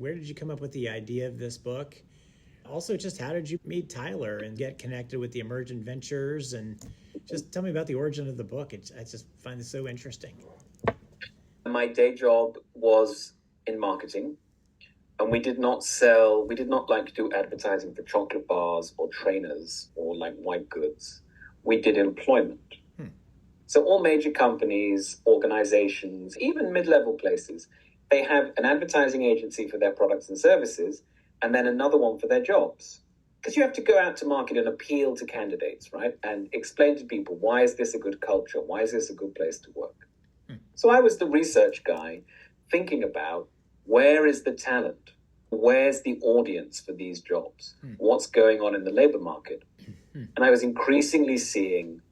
Where did you come up with the idea of this book? Also, just how did you meet Tyler and get connected with the Emergent Ventures? And just tell me about the origin of the book. I just find this so interesting. My day job was in marketing, and we did not like do advertising for chocolate bars or trainers or like white goods. We did employment. So all major companies, organizations, even mid-level places, they have an advertising agency for their products and services, and then another one for their jobs. Because you have to go out to market and appeal to candidates, right? And explain to people, why is this a good culture? Why is this a good place to work? So I was the research guy thinking about, where is the talent? Where's the audience for these jobs? What's going on in the labor market? And I was increasingly seeing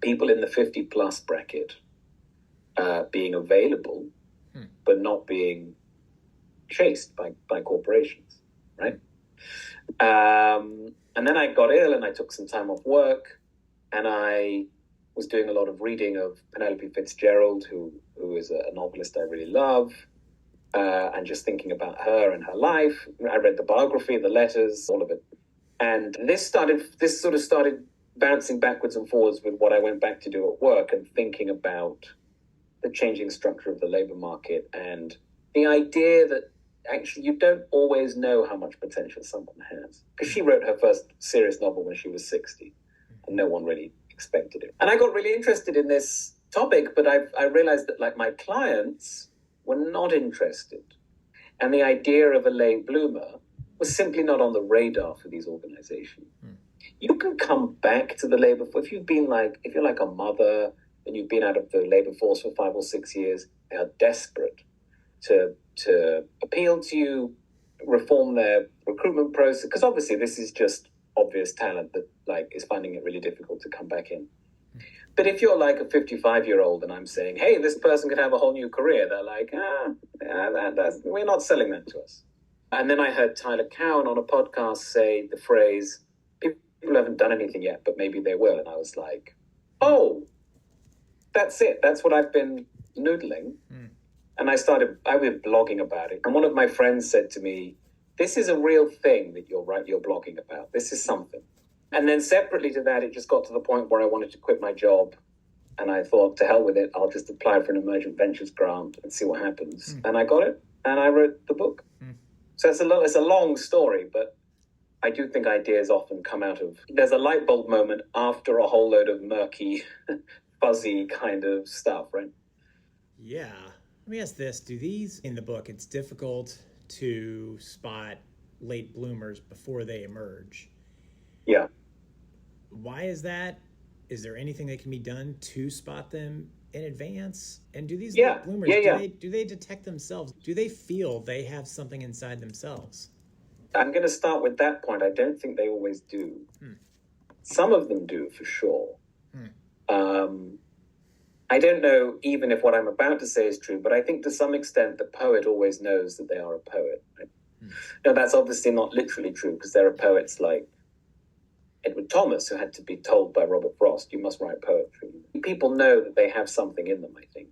people in the 50 plus bracket being available, but not being chased by corporations, right? And then I got ill and I took some time off work, and I was doing a lot of reading of Penelope Fitzgerald, who is a novelist I really love, and just thinking about her and her life. I read the biography, the letters, all of it. And this sort of started bouncing backwards and forwards with what I went back to do at work, and thinking about the changing structure of the labor market and the idea that actually you don't always know how much potential someone has. Because she wrote her first serious novel when she was 60, and no one really expected it. And I got really interested in this topic, but I realized that like my clients were not interested. And the idea of a late bloomer was simply not on the radar for these organizations. You can come back to the labor force if you're like a mother and you've been out of the labor force for 5 or 6 years. They are desperate to appeal to you, reform their recruitment process, because obviously this is just obvious talent that like is finding it really difficult to come back in. But if you're like a 55-year-old and I'm saying, hey, this person could have a whole new career, they're like, we're not selling that to us. And then I heard Tyler Cowen on a podcast say the phrase, people haven't done anything yet, but maybe they will. And I was like, oh, that's it. That's what I've been noodling. And I was blogging about it. And one of my friends said to me, this is a real thing that you're blogging about. This is something. And then separately to that, it just got to the point where I wanted to quit my job. And I thought, to hell with it, I'll just apply for an Emergent Ventures grant and see what happens. And I got it, and I wrote the book. So it's a long story, but I do think ideas often come out of... There's a light bulb moment after a whole load of murky, fuzzy kind of stuff, right? Yeah. Let me ask this. Do these, in the book, it's difficult to spot late bloomers before they emerge. Yeah. Why is that? Is there anything that can be done to spot them in advance? And do these late bloomers, do they detect themselves? Do they feel they have something inside themselves? I'm going to start with that point. I don't think they always do. Some of them do, for sure. I don't know even if what I'm about to say is true, but I think to some extent the poet always knows that they are a poet. Right? Now, that's obviously not literally true, because there are poets like Edward Thomas who had to be told by Robert Frost, you must write poetry. People know that they have something in them, I think.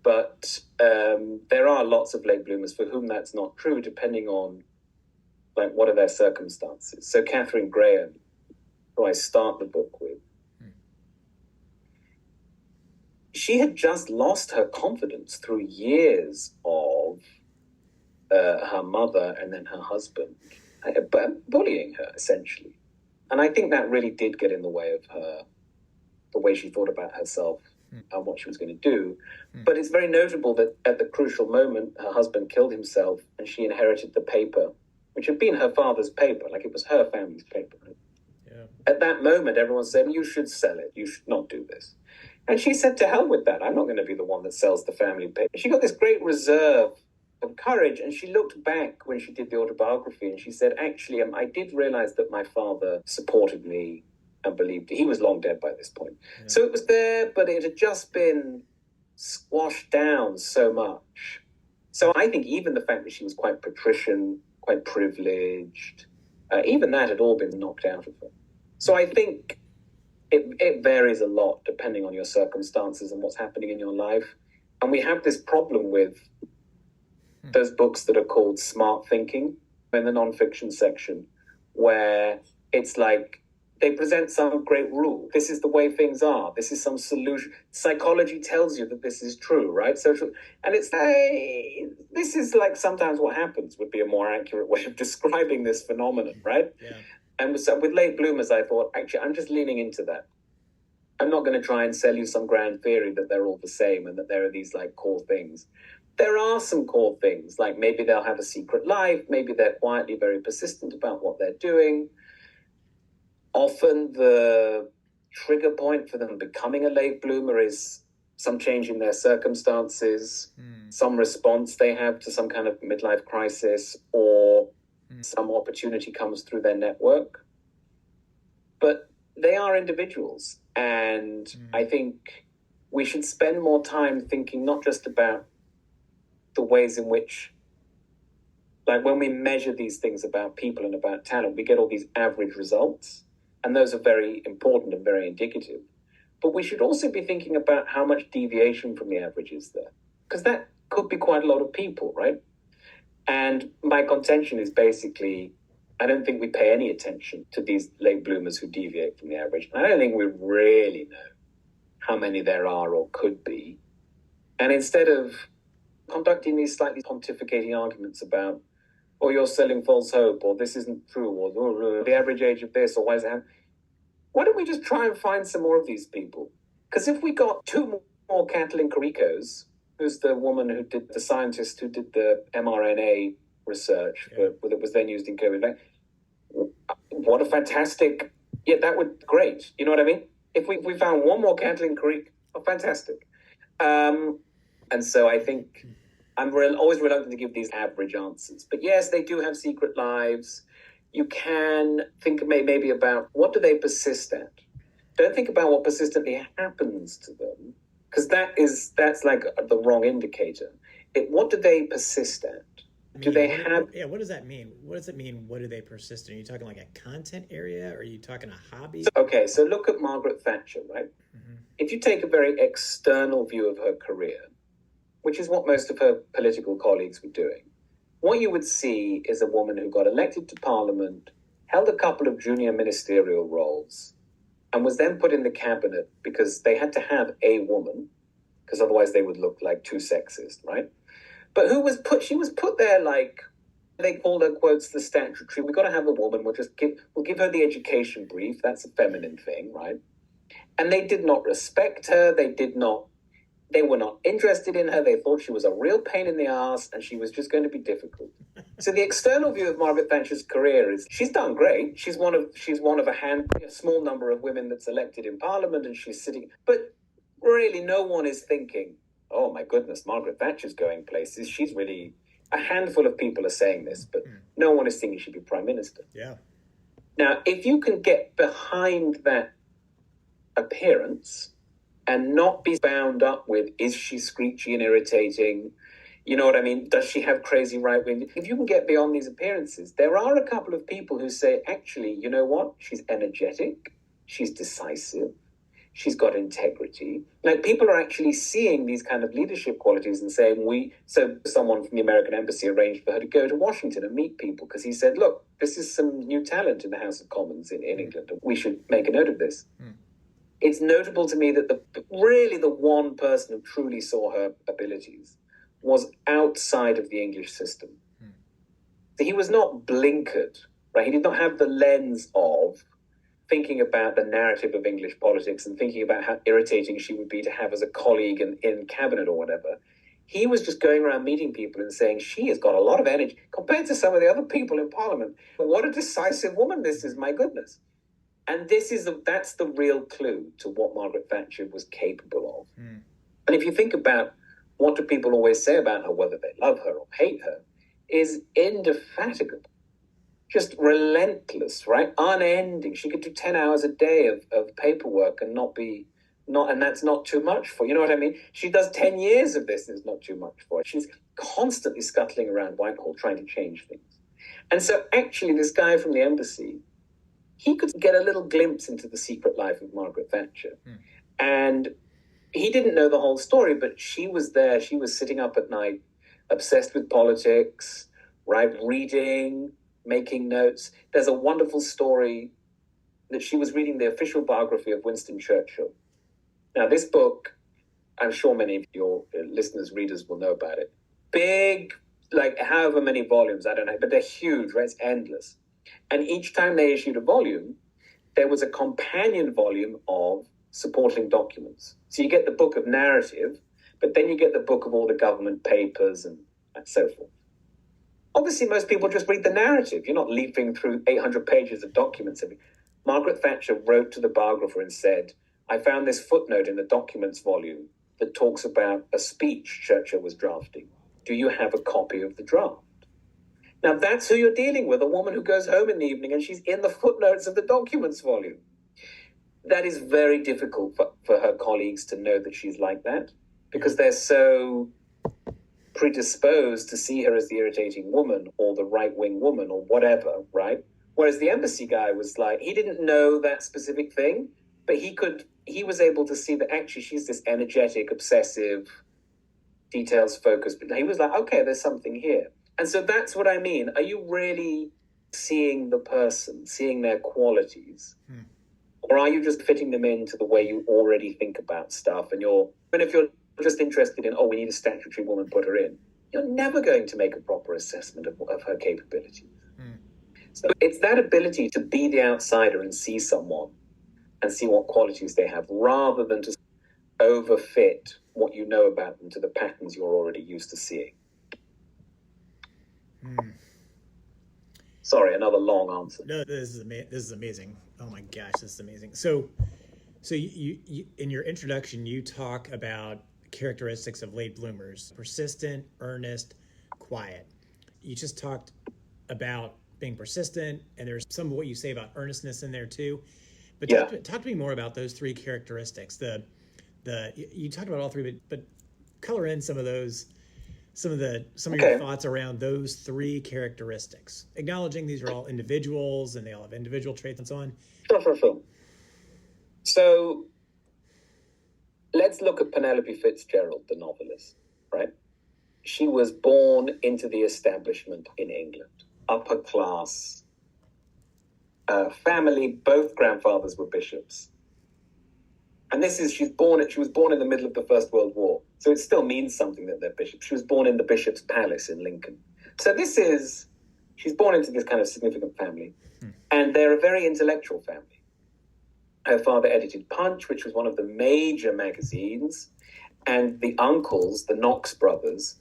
But there are lots of late bloomers for whom that's not true, depending on like what are their circumstances. So Katharine Graham, who I start the book with, she had just lost her confidence through years of her mother and then her husband bullying her, essentially. And I think that really did get in the way of her, the way she thought about herself and what she was going to do. But it's very notable that at the crucial moment, her husband killed himself and she inherited the paper, which had been her father's paper, like it was her family's paper. Right? Yeah. At that moment, everyone said, you should sell it. You should not do this. And she said, to hell with that. I'm not going to be the one that sells the family paper. She got this great reserve of courage, and she looked back when she did the autobiography, and she said, actually, I did realize that my father supported me and believed he was long dead by this point. Yeah. So it was there, but it had just been squashed down so much. So I think even the fact that she was quite patrician, quite privileged, even that had all been knocked out of her. So I think it varies a lot depending on your circumstances and what's happening in your life. And we have this problem with those books that are called smart thinking in the nonfiction section, where it's like they present some great rule. This is the way things are. This is some solution. Psychology tells you that this is true, right? And it's this is like sometimes what happens would be a more accurate way of describing this phenomenon, right? Yeah. And so with late bloomers, I thought, actually, I'm just leaning into that. I'm not going to try and sell you some grand theory that they're all the same and that there are these like core things. There are some core things, like maybe they'll have a secret life, maybe they're quietly very persistent about what they're doing. Often the trigger point for them becoming a late bloomer is some change in their circumstances, some response they have to some kind of midlife crisis, or some opportunity comes through their network. But they are individuals, and I think we should spend more time thinking not just about the ways in which, like when we measure these things about people and about talent, we get all these average results, and those are very important and very indicative. But we should also be thinking about how much deviation from the average is there, because that could be quite a lot of people, right? And my contention is basically, I don't think we pay any attention to these late bloomers who deviate from the average. I don't think we really know how many there are or could be. And instead of conducting these slightly pontificating arguments about, or you're selling false hope, or this isn't true, or the average age of this, or why is it happening? Why don't we just try and find some more of these people? Because if we got two more Katharine Graham, who's the woman who did, the scientist who did the mRNA research that was then used in COVID, what a fantastic, that would be great. You know what I mean? If we found one more Katharine Graham, fantastic. And so I think I'm always reluctant to give these average answers. But yes, they do have secret lives. You can think maybe about what do they persist at. Don't think about what persistently happens to them, because that's like the wrong indicator. What do they persist at? Do they have... Yeah, what does that mean? What does it mean, what do they persist in? Are you talking like a content area? Or are you talking a hobby? Okay, so look at Margaret Thatcher, right? Mm-hmm. If you take a very external view of her career, which is what most of her political colleagues were doing, what you would see is a woman who got elected to Parliament, held a couple of junior ministerial roles, and was then put in the cabinet because they had to have a woman, because otherwise they would look like too sexist, right? But she was put there like, they called her, quotes, the statutory, we've got to have a woman, we'll give her the education brief, that's a feminine thing, right? And they did not respect her, they were not interested in her. They thought she was a real pain in the ass and she was just going to be difficult. So the external view of Margaret Thatcher's career is she's done great. She's one of a small number of women that's elected in Parliament, and she's sitting. But really, no one is thinking, oh my goodness, Margaret Thatcher's going places. She's really... A handful of people are saying this, but no one is thinking she'd be Prime Minister. Yeah. Now, if you can get behind that appearance and not be bound up with, is she screechy and irritating? You know what I mean? Does she have crazy right wing? If you can get beyond these appearances, there are a couple of people who say, actually, you know what? She's energetic. She's decisive. She's got integrity. Like, people are actually seeing these kind of leadership qualities and saying, so someone from the American embassy arranged for her to go to Washington and meet people because he said, look, this is some new talent in the House of Commons in England. We should make a note of this. It's notable to me that the one person who truly saw her abilities was outside of the English system. So he was not blinkered, right? He did not have the lens of thinking about the narrative of English politics and thinking about how irritating she would be to have as a colleague in cabinet or whatever. He was just going around meeting people and saying, she has got a lot of energy compared to some of the other people in Parliament. What a decisive woman this is, my goodness. And that's the real clue to what Margaret Thatcher was capable of. And if you think about what do people always say about her, whether they love her or hate her, is indefatigable, just relentless, right? Unending. She could do 10 hours a day of paperwork and and that's not too much for, you know what I mean? She does 10 years of this and it's not too much for her. She's constantly scuttling around Whitehall trying to change things. And so actually this guy from the embassy, he could get a little glimpse into the secret life of Margaret Thatcher. And he didn't know the whole story, but she was there. She was sitting up at night, obsessed with politics, right? Reading, making notes. There's a wonderful story that she was reading the official biography of Winston Churchill. Now, this book, I'm sure many of your listeners, readers will know about it. Big, like however many volumes, I don't know, but they're huge, right? It's endless. And each time they issued a volume, there was a companion volume of supporting documents. So you get the book of narrative, but then you get the book of all the government papers and so forth. Obviously, most people just read the narrative. You're not leafing through 800 pages of documents. Margaret Thatcher wrote to the biographer and said, I found this footnote in the documents volume that talks about a speech Churchill was drafting. Do you have a copy of the draft? Now, that's who you're dealing with, a woman who goes home in the evening and she's in the footnotes of the documents volume. That is very difficult for her colleagues to know that she's like that, because they're so predisposed to see her as the irritating woman or the right-wing woman or whatever, right? Whereas the embassy guy was like, he didn't know that specific thing, but he was able to see that actually she's this energetic, obsessive, details-focused. But he was like, okay, there's something here. And so that's what I mean. Are you really seeing the person, seeing their qualities? Or are you just fitting them into the way you already think about stuff? And if you're just interested in, we need a statutory woman, put her in, you're never going to make a proper assessment of her capabilities. So it's that ability to be the outsider and see someone and see what qualities they have, rather than to overfit what you know about them to the patterns you're already used to seeing. Sorry, another long answer. No, this is amazing. Oh my gosh, this is amazing. So you in your introduction, you talk about characteristics of late bloomers: persistent, earnest, quiet. You just talked about being persistent, and there's some of what you say about earnestness in there too. But talk to me more about those three characteristics. You talked about all three, but color in some of those. Some of your thoughts around those three characteristics, acknowledging these are all individuals and they all have individual traits and so on. Sure. So let's look at Penelope Fitzgerald, the novelist, right? She was born into the establishment in England, upper class family. Both grandfathers were bishops. And she was born in the middle of the First World War. So it still means something that they're bishops. She was born in the Bishop's Palace in Lincoln. So she's born into this kind of significant family. And they're a very intellectual family. Her father edited Punch, which was one of the major magazines. And the uncles, the Knox brothers,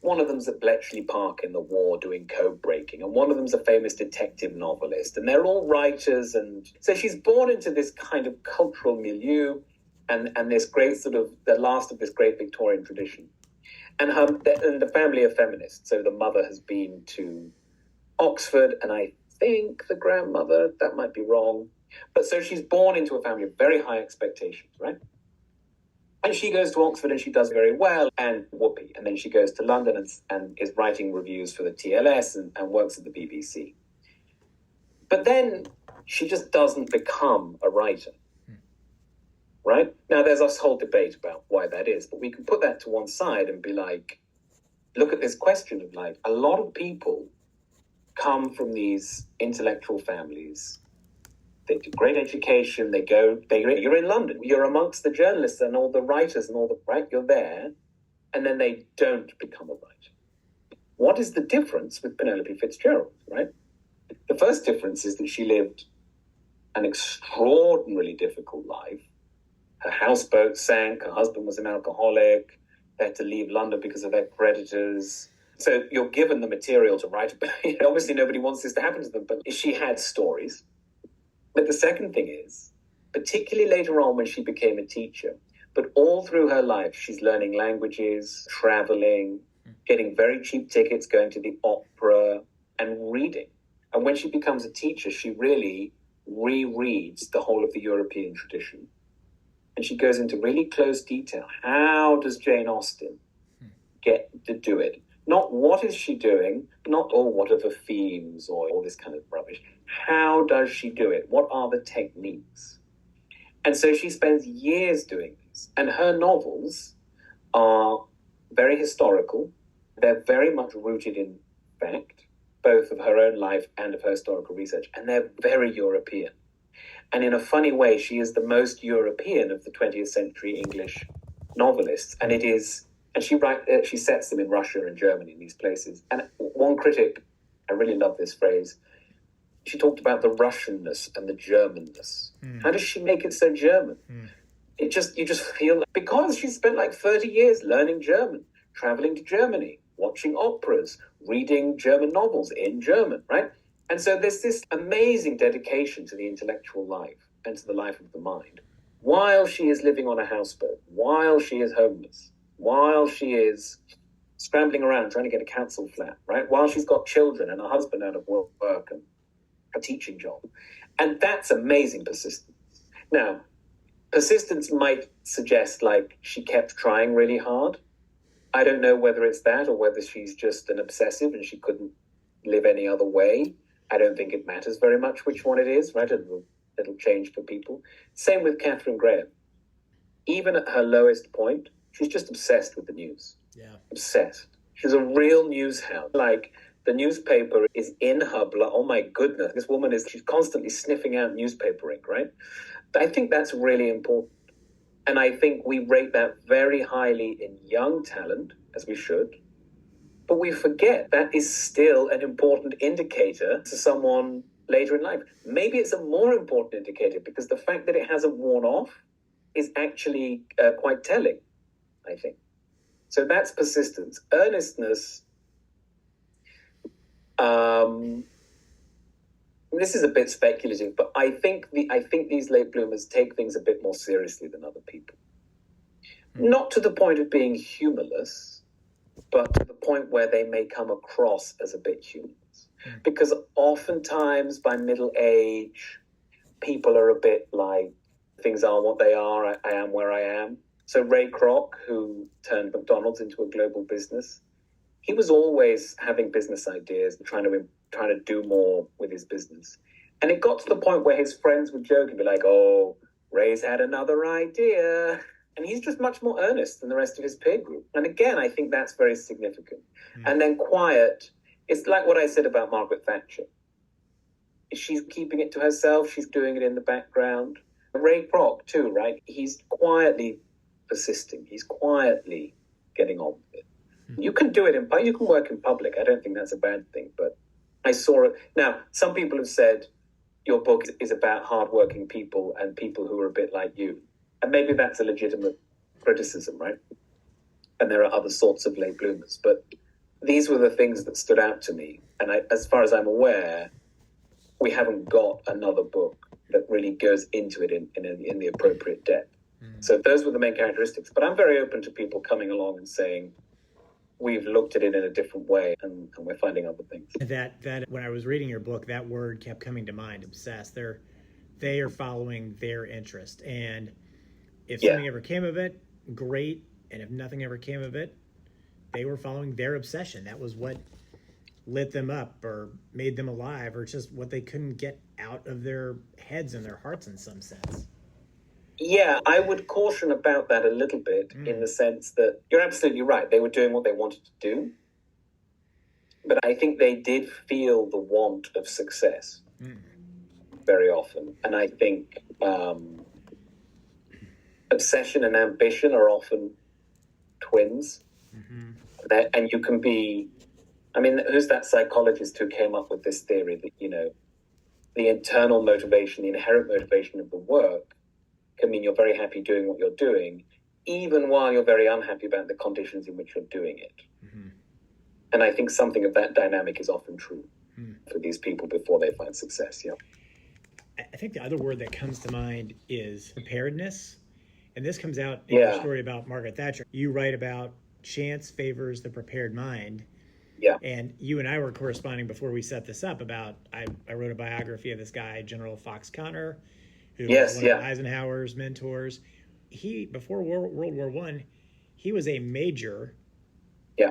one of them's at Bletchley Park in the war doing code breaking, and one of them's a famous detective novelist, and they're all writers. And so she's born into this kind of cultural milieu and this great sort of the last of this great Victorian tradition. And the family are feminists. So the mother has been to Oxford, and I think the grandmother, that might be wrong. But so she's born into a family of very high expectations, right? And she goes to Oxford and she does very well, and whoopee. And then she goes to London and is writing reviews for the TLS and works at the BBC. But then she just doesn't become a writer, right? Now, there's this whole debate about why that is, but we can put that to one side and be like, look at this question of like, a lot of people come from these intellectual families. They do great education. You're in London. You're amongst the journalists and all the writers and right? You're there. And then they don't become a writer. What is the difference with Penelope Fitzgerald, right? The first difference is that she lived an extraordinarily difficult life. Her houseboat sank. Her husband was an alcoholic. They had to leave London because of their creditors. So you're given the material to write about. Obviously, nobody wants this to happen to them, but she had stories. But the second thing is, particularly later on when she became a teacher, but all through her life, she's learning languages, traveling, getting very cheap tickets, going to the opera, and reading. And when she becomes a teacher, she really rereads the whole of the European tradition. And she goes into really close detail. How does Jane Austen get to do it? Not what is she doing, not what are the themes or all this kind of rubbish. How does she do it? What are the techniques? And so she spends years doing this. persistence. And her novels are very historical. They're very much rooted in fact, both of her own life and of her historical research. And they're very European. And in a funny way, she is the most European of the 20th century English novelists. And she sets them in Russia and Germany, in these places. And one critic, I really love this phrase, she talked about the Russianness and the Germanness. How does she make it so German? You just feel, because she spent like 30 years learning German, traveling to Germany, watching operas, reading German novels in German, right? And so there's this amazing dedication to the intellectual life and to the life of the mind, while she is living on a houseboat, while she is homeless, while she is scrambling around trying to get a council flat, right? While she's got children and a husband out of work and a teaching job. And that's amazing persistence. Now, persistence might suggest like she kept trying really hard. I don't know whether it's that or whether she's just an obsessive and she couldn't live any other way. I don't think it matters very much which one it is, right? It'll change for people. Same with Katharine Graham. Even at her lowest point, she's just obsessed with the news. Yeah. Obsessed. She's a real news hound. Like, the newspaper is in her blood. Oh my goodness. This woman she's constantly sniffing out newspaper ink, right? I think that's really important. And I think we rate that very highly in young talent, as we should. But we forget that is still an important indicator to someone later in life. Maybe it's a more important indicator because the fact that it hasn't worn off is actually quite telling, I think. So that's persistence. Earnestness, this is a bit speculative, but I think these late bloomers take things a bit more seriously than other people. Not to the point of being humorless, but to the point where they may come across as a bit humorous. Because oftentimes by middle age, people are a bit like, things are what they are, I am where I am. So Ray Kroc, who turned McDonald's into a global business, he was always having business ideas and trying to do more with his business. And it got to the point where his friends would joke and be like, oh, Ray's had another idea. And he's just much more earnest than the rest of his peer group. And again, I think that's very significant. And then quiet, it's like what I said about Margaret Thatcher. She's keeping it to herself. She's doing it in the background. Ray Kroc too, right? He's quietly persisting. He's quietly getting on with it. You can do it you can work in public. I don't think that's a bad thing, but I saw it. Now, some people have said your book is about hardworking people and people who are a bit like you. And maybe that's a legitimate criticism, right? And there are other sorts of late bloomers, but these were the things that stood out to me. And as far as I'm aware, we haven't got another book that really goes into it in the appropriate depth. So those were the main characteristics. But I'm very open to people coming along and saying, we've looked at it in a different way and we're finding other things. That when I was reading your book, that word kept coming to mind, obsessed. They are following their interest. And if something ever came of it, great. And if nothing ever came of it, they were following their obsession. That was what lit them up or made them alive, or just what they couldn't get out of their heads and their hearts in some sense. Yeah, I would caution about that a little bit in the sense that you're absolutely right. They were doing what they wanted to do. But I think they did feel the want of success very often. And I think obsession and ambition are often twins. And you can be, who's that psychologist who came up with this theory that, the internal motivation, the inherent motivation of the work can mean you're very happy doing what you're doing, even while you're very unhappy about the conditions in which you're doing it. And I think something of that dynamic is often true for these people before they find success, I think the other word that comes to mind is preparedness. And this comes out in your story about Margaret Thatcher. You write about chance favors the prepared mind. Yeah. And you and I were corresponding before we set this up about, I wrote a biography of this guy, General Fox Connor, who was one of Eisenhower's mentors. He, before World War I, he was a major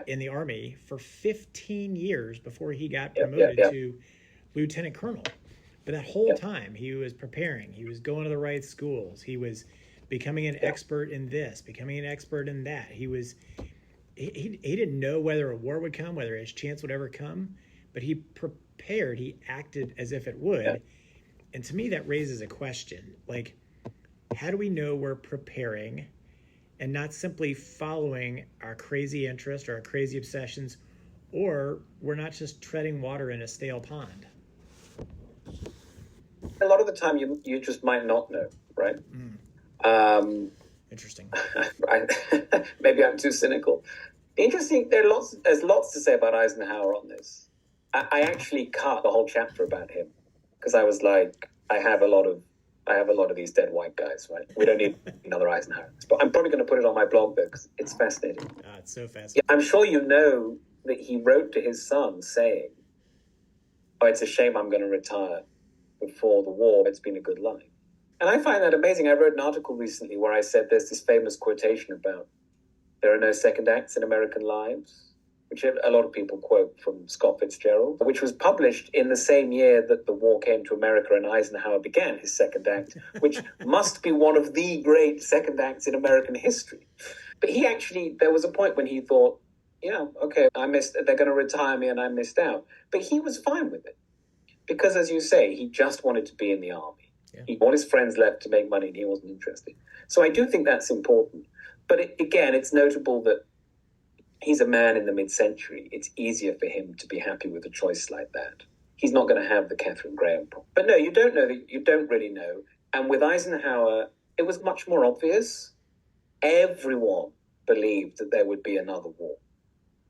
in the Army for 15 years before he got promoted to lieutenant colonel. But that whole time, he was preparing. He was going to the right schools. He was becoming an expert in this, becoming an expert in that. He didn't know whether a war would come, whether his chance would ever come, but he prepared, he acted as if it would. Yeah. And to me, that raises a question. Like, how do we know we're preparing and not simply following our crazy interest or our crazy obsessions, or we're not just treading water in a stale pond? A lot of the time, you just might not know, right? Interesting. Maybe I'm too cynical. Interesting. There's lots to say about Eisenhower on this. I actually cut the whole chapter about him because I was like, I have a lot of these dead white guys, right? We don't need another Eisenhower. But I'm probably going to put it on my blog though because it's fascinating. It's so fascinating. Yeah, I'm sure you know that he wrote to his son saying, "Oh, it's a shame I'm going to retire before the war. It's been a good life." And I find that amazing. I wrote an article recently where I said there's this famous quotation about there are no second acts in American lives, which a lot of people quote from Scott Fitzgerald, which was published in the same year that the war came to America and Eisenhower began his second act, which must be one of the great second acts in American history. But there was a point when he thought, okay, they're going to retire me and I missed out. But he was fine with it. Because as you say, he just wanted to be in the army. Yeah. All his friends left to make money and he wasn't interested. So I do think that's important. But again, it's notable that he's a man in the mid-century. It's easier for him to be happy with a choice like that. He's not going to have the Katharine Graham problem. But no, you don't know that. You don't really know. And with Eisenhower, it was much more obvious. Everyone believed that there would be another war.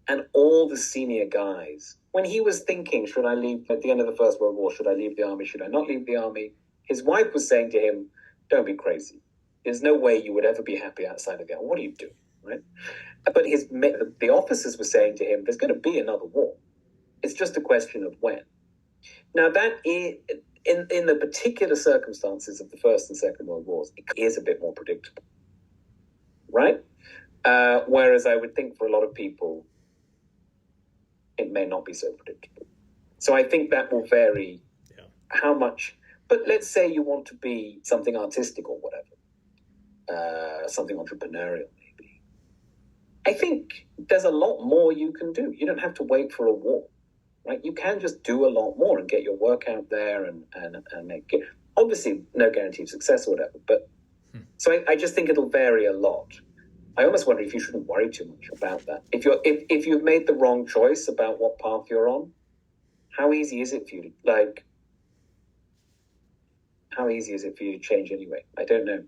And all the senior guys, when he was thinking, should I leave at the end of the First World War? Should I leave the army? Should I not leave the army? His wife was saying to him, don't be crazy. There's no way you would ever be happy outside of the army. What are you doing, right? But the officers were saying to him, there's going to be another war. It's just a question of when. Now, that is, in the particular circumstances of the First and Second World Wars, it is a bit more predictable, right? Whereas I would think for a lot of people, it may not be so predictable. So I think that will vary how much. But let's say you want to be something artistic or whatever, something entrepreneurial maybe. I think there's a lot more you can do. You don't have to wait for a war, right? You can just do a lot more and get your work out there and make it. Obviously, no guarantee of success or whatever. But so I just think it'll vary a lot. I almost wonder if you shouldn't worry too much about that. If you've made the wrong choice about what path you're on, how easy is it for you to how easy is it for you to change anyway? I don't know.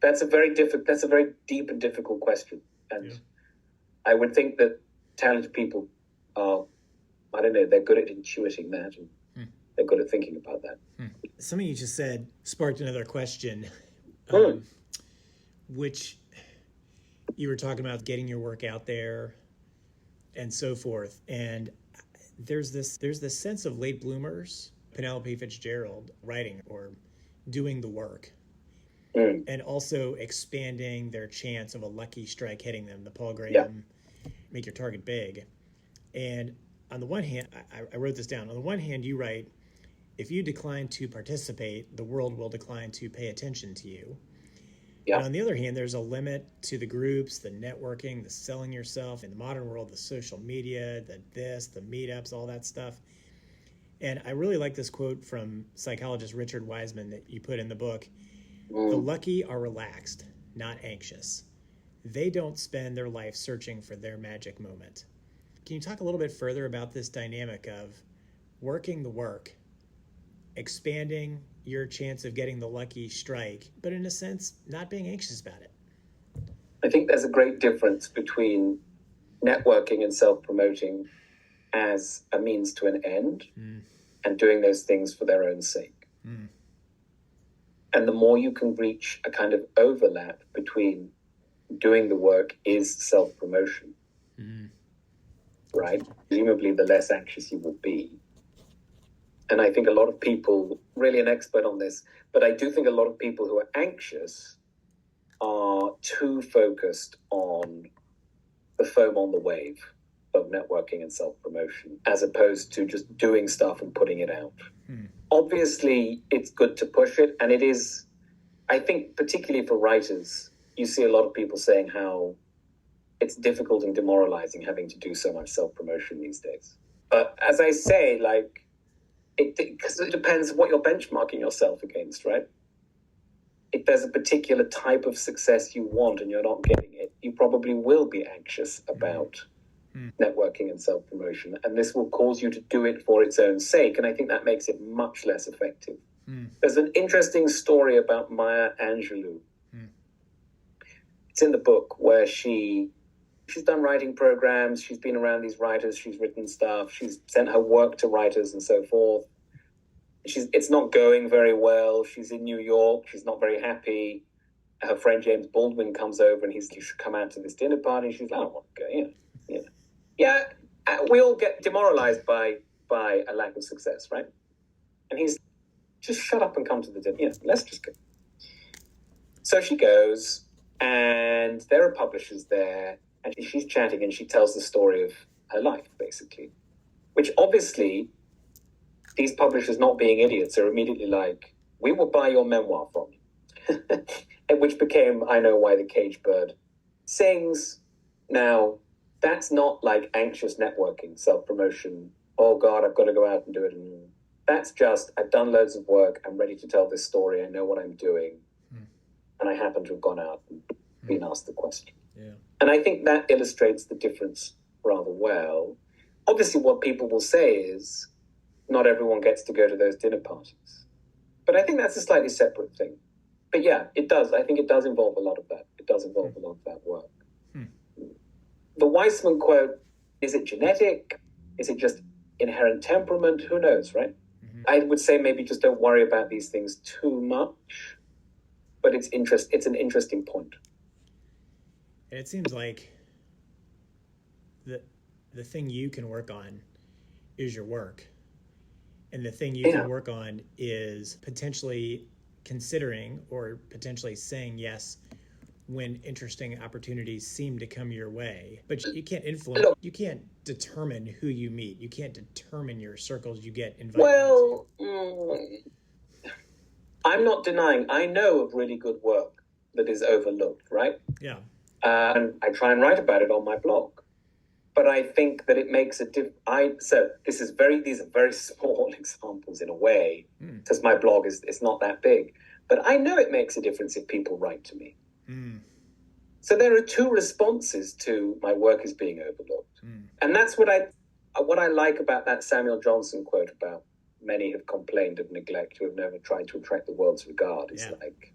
That's a very deep and difficult question. And I would think that talented people are, I don't know, they're good at intuiting that and they're good at thinking about that. Something you just said sparked another question, which you were talking about getting your work out there and so forth. And there's this sense of late bloomers, Penelope Fitzgerald writing or doing the work and also expanding their chance of a lucky strike hitting them, the Paul Graham, make your target big. And on the one hand, I wrote this down. On the one hand, you write, if you decline to participate, the world will decline to pay attention to you. Yeah. And on the other hand, there's a limit to the groups, the networking, the selling yourself in the modern world, the social media, the meetups, all that stuff. And I really like this quote from psychologist Richard Wiseman that you put in the book. The lucky are relaxed, not anxious. They don't spend their life searching for their magic moment. Can you talk a little bit further about this dynamic of working the work, expanding your chance of getting the lucky strike, but in a sense, not being anxious about it? I think there's a great difference between networking and self-promoting as a means to an end and doing those things for their own sake. And the more you can reach a kind of overlap between doing the work is self-promotion, right? Presumably the less anxious you will be. And I think a lot of people, really an expert on this, but I do think a lot of people who are anxious are too focused on the foam on the wave of networking and self-promotion, as opposed to just doing stuff and putting it out. Obviously, it's good to push it, and it is I think particularly for writers, you see a lot of people saying how it's difficult and demoralizing having to do so much self-promotion these days. But as I say, like, because it depends what you're benchmarking yourself against, right? If there's a particular type of success you want and you're not getting it, you probably will be anxious about networking and self-promotion. And this will cause you to do it for its own sake. And I think that makes it much less effective. There's an interesting story about Maya Angelou. It's in the book where she's done writing programs. She's been around these writers. She's written stuff. She's sent her work to writers and so forth. It's not going very well. She's in New York. She's not very happy. Her friend James Baldwin comes over and he's like, you should come out to this dinner party. She's like, I don't want to go. Yeah. We all get demoralized by a lack of success, right? And he's just shut up and come to the dinner. Let's just go. So she goes, and there are publishers there, and she's chatting, and she tells the story of her life, basically, which obviously these publishers, not being idiots, are immediately like, we will buy your memoir from you. Which became I Know Why the Caged Bird Sings. Now, that's not like anxious networking, self-promotion. Oh, God, I've got to go out and do it. That's just, I've done loads of work. I'm ready to tell this story. I know what I'm doing. And I happen to have gone out and been asked the question. Yeah. And I think that illustrates the difference rather well. Obviously, what people will say is, not everyone gets to go to those dinner parties. But I think that's a slightly separate thing. But yeah, it does. I think it does involve a lot of that. It does involve a lot of that work. The Weissman quote, is it genetic? Is it just inherent temperament? Who knows, right? I would say maybe just don't worry about these things too much. But it's an interesting point. And it seems like the thing you can work on is your work. And the thing you can work on is potentially considering or potentially saying yes when interesting opportunities seem to come your way. But you can't influence, you can't determine who you meet. You can't determine your circles you get invited Well, I'm not denying, I know of really good work that is overlooked, right? Yeah. And I try and write about it on my blog. But I think that it makes a difference. So these are very small examples in a way, because my blog is not that big. But I know it makes a difference if people write to me. So there are two responses to my work is being overlooked. And that's what I like about that Samuel Johnson quote about many have complained of neglect who have never tried to attract the world's regard. It's like,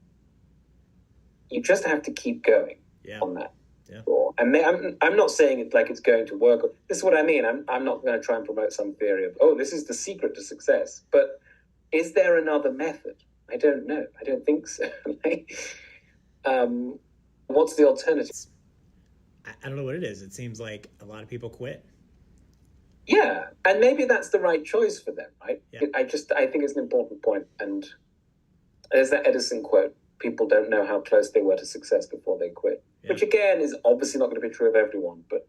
you just have to keep going on that. Yeah. And I'm not saying it like it's going to work. This is what I mean. I'm not going to try and promote some theory of, this is the secret to success. But is there another method? I don't know. I don't think so. What's the alternative? I don't know what it is. It seems like a lot of people quit. Yeah, and maybe that's the right choice for them, right? Yeah. I think it's an important point. And there's that Edison quote, people don't know how close they were to success before they quit. Yeah. Which again is obviously not going to be true of everyone, but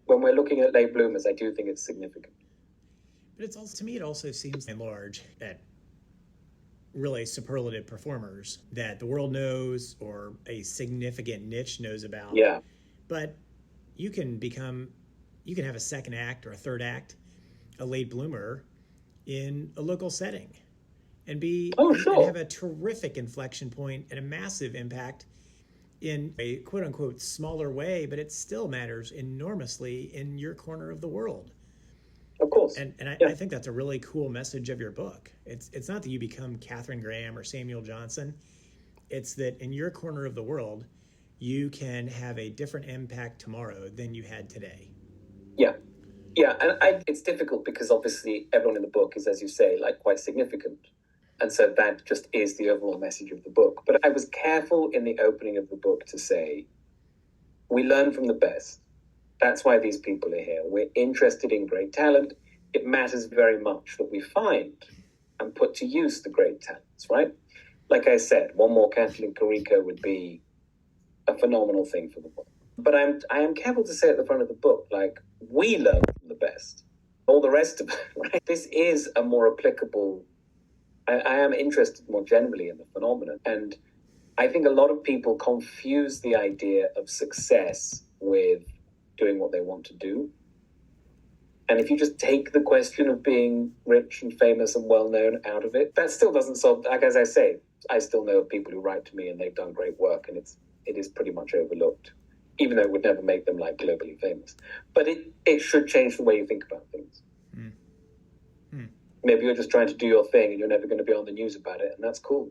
when we're looking at late bloomers, I do think it's significant. But it's also, to me, it also seems in large that really superlative performers that the world knows or a significant niche knows about. Yeah. But you can have a second act or a third act, a late bloomer in a local setting and and have a terrific inflection point and a massive impact in a quote unquote smaller way, but it still matters enormously in your corner of the world. Of course. And I think that's a really cool message of your book. It's not that you become Katharine Graham or Samuel Johnson. It's that in your corner of the world, you can have a different impact tomorrow than you had today. Yeah. Yeah. And it's difficult because obviously everyone in the book is, as you say, like quite significant. And so that just is the overall message of the book. But I was careful in the opening of the book to say, we learn from the best. That's why these people are here. We're interested in great talent. It matters very much that we find and put to use the great talents, right? Like I said, one more Kathleen Carrico would be a phenomenal thing for the book. But I am careful to say at the front of the book, like, we learn from the best. All the rest of it, right? This is a more applicable... I am interested more generally in the phenomenon. And I think a lot of people confuse the idea of success with doing what they want to do. And if you just take the question of being rich and famous and well-known out of it, that still doesn't solve, like as I say, I still know of people who write to me and they've done great work, and it is pretty much overlooked, even though it would never make them like globally famous. But it should change the way you think about things. Mm. Mm. Maybe you're just trying to do your thing and you're never going to be on the news about it, and that's cool.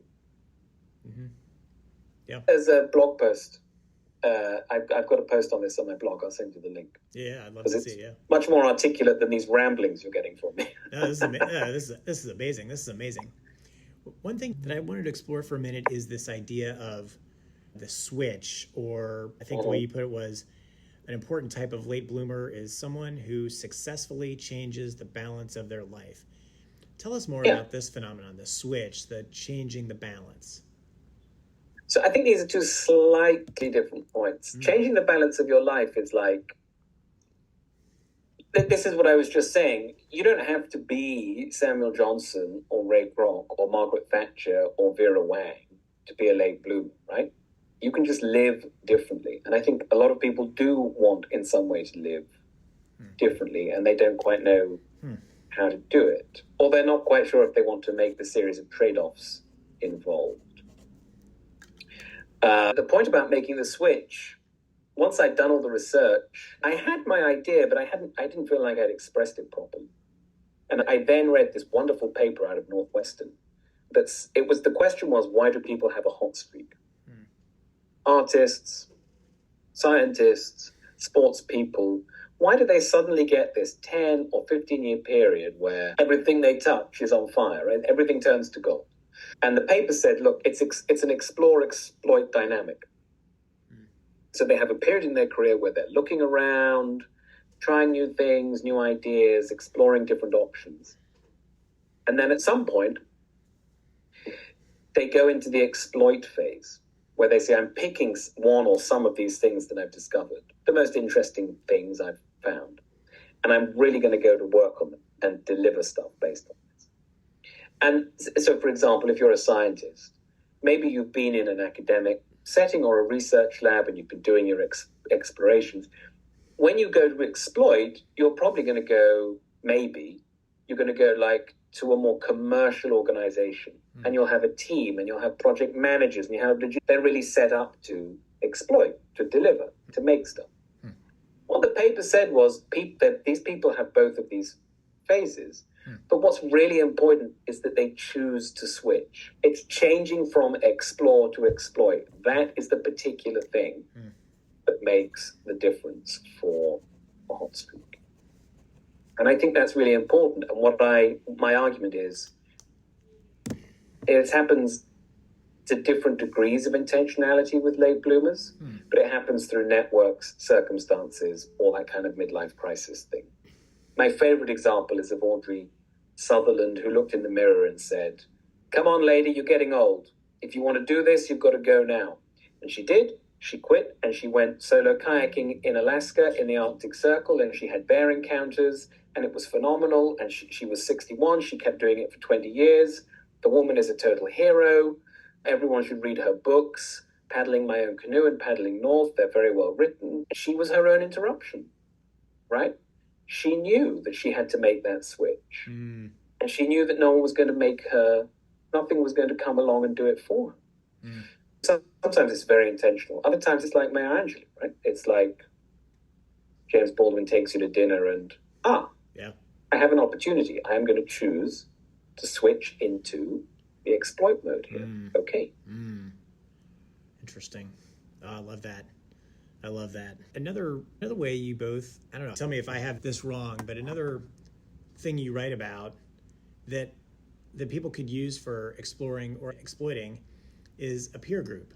Mm-hmm. Yeah. There's a blog post. I've got a post on this on my blog. I'll send you the link. Yeah, I'd love to see it. Yeah, much more articulate than these ramblings you're getting from me. No, this is amazing. This is amazing. One thing that I wanted to explore for a minute is this idea of the switch, or I think the way you put it was an important type of late bloomer is someone who successfully changes the balance of their life. Tell us more about this phenomenon, the switch, the changing the balance. So I think these are two slightly different points. Mm. Changing the balance of your life is like, this is what I was just saying. You don't have to be Samuel Johnson or Ray Kroc or Margaret Thatcher or Vera Wang to be a late bloomer, right? You can just live differently. And I think a lot of people do want in some way to live differently, and they don't quite know how to do it. Or they're not quite sure if they want to make the series of trade-offs involved. The point about making the switch, once I'd done all the research, I had my idea, but I didn't feel like I'd expressed it properly. And I then read this wonderful paper out of Northwestern. The question was, why do people have a hot streak? Artists, scientists, sports people, why do they suddenly get this 10 or 15-year period where everything they touch is on fire, right? Everything turns to gold. And the paper said, look, it's an explore-exploit dynamic. So they have a period in their career where they're looking around, trying new things, new ideas, exploring different options. And then at some point, they go into the exploit phase, where they say, I'm picking one or some of these things that I've discovered, the most interesting things I've found, and I'm really going to go to work on them and deliver stuff based on this. And so, for example, if you're a scientist, maybe you've been in an academic setting or a research lab and you've been doing your explorations. When you go to exploit, you're probably going to go, you're going to go like to a more commercial organization, and you'll have a team and you'll have project managers and they're really set up to exploit, to deliver, to make stuff. What the paper said was that these people have both of these phases, but what's really important is that they choose to switch. It's changing from explore to exploit. That is the particular thing that makes the difference for a hot streak. And I think that's really important. And my argument is, it happens to different degrees of intentionality with late bloomers, but it happens through networks, circumstances, all that kind of midlife crisis thing. My favorite example is of Audrey Sutherland, who looked in the mirror and said, come on, lady, you're getting old. If you want to do this, you've got to go now. And she did. She quit and she went solo kayaking in Alaska in the Arctic Circle, and she had bear encounters, and it was phenomenal. And she was 61. She kept doing it for 20 years. The woman is a total hero. Everyone should read her books, Paddling My Own Canoe and Paddling North. They're very well written. She was her own interruption, right? She knew that she had to make that switch. And she knew that nothing was going to come along and do it for her. Sometimes it's very intentional. Other times it's like Maya Angelou, right? It's like James Baldwin takes you to dinner and, I have an opportunity. I am going to choose to switch into the exploit mode here. Okay. Interesting. Oh, I love that. Another way you both, I don't know, tell me if I have this wrong, but another thing you write about that people could use for exploring or exploiting is a peer group.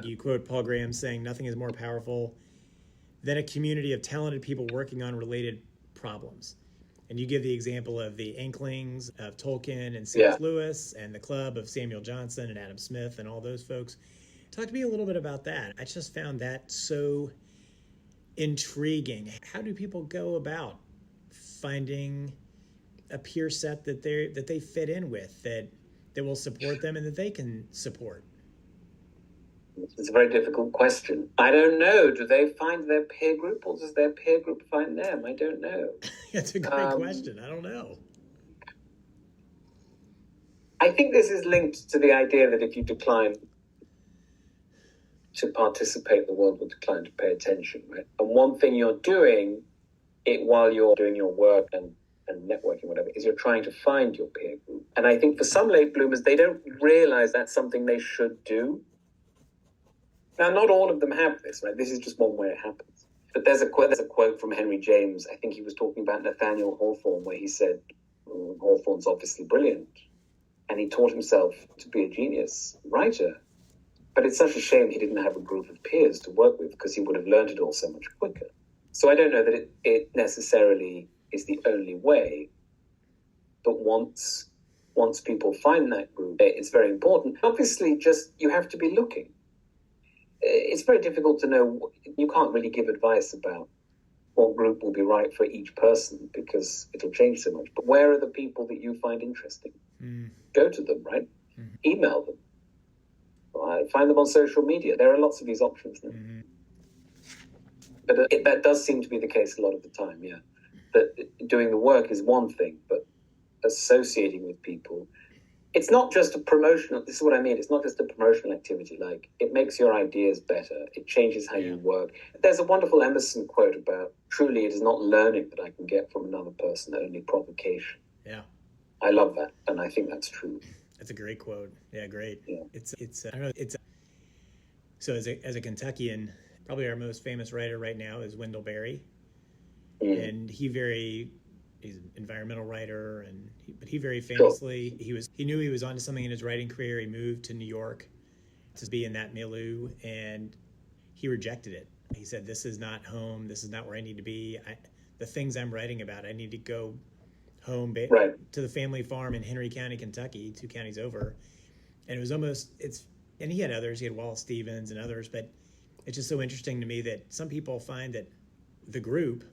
You quote Paul Graham saying, nothing is more powerful than a community of talented people working on related problems. And you give the example of the Inklings of Tolkien and C.S. Lewis, and the club of Samuel Johnson and Adam Smith and all those folks. Talk to me a little bit about that. I just found that so intriguing. How do people go about finding a peer set that they fit in with, that will support them and that they can support? It's a very difficult question. I don't know. Do they find their peer group, or does their peer group find them? I don't know. That's a great question. I don't know. I think this is linked to the idea that if you decline to participate, the world will decline to pay attention, right? And one thing you're doing while you're doing your work and networking, whatever, is you're trying to find your peer group. And I think for some late bloomers, they don't realize that's something they should do. Now, not all of them have this, right? This is just one way it happens. But there's a quote from Henry James. I think he was talking about Nathaniel Hawthorne, where he said, Hawthorne's obviously brilliant, and he taught himself to be a genius writer. But it's such a shame he didn't have a group of peers to work with, because he would have learned it all so much quicker. So I don't know that it necessarily is the only way. But once people find that group, it's very important. Obviously, just you have to be looking. It's very difficult to know. You can't really give advice about what group will be right for each person, because it'll change so much. But where are the people that you find interesting? Go to them, right? Email them. Find them on social media. There are lots of these options now. But that does seem to be the case a lot of the time, yeah. That doing the work is one thing, but associating with people, it's not just a promotional, this is what I mean, it's not just a promotional activity, like, it makes your ideas better, it changes how you work. There's a wonderful Emerson quote about, truly it is not learning that I can get from another person, only provocation. Yeah. I love that, and I think that's true. That's a great quote. Yeah, great. Yeah. I don't know, so as a Kentuckian, probably our most famous writer right now is Wendell Berry. And he's an environmental writer, but he very famously, he knew he was onto something in his writing career. He moved to New York to be in that milieu, and he rejected it. He said, this is not home. This is not where I need to be. The things I'm writing about, I need to go home to the family farm in Henry County, Kentucky, 2 counties over. And it was and he had others. He had Wallace Stevens and others, but it's just so interesting to me that some people find that the group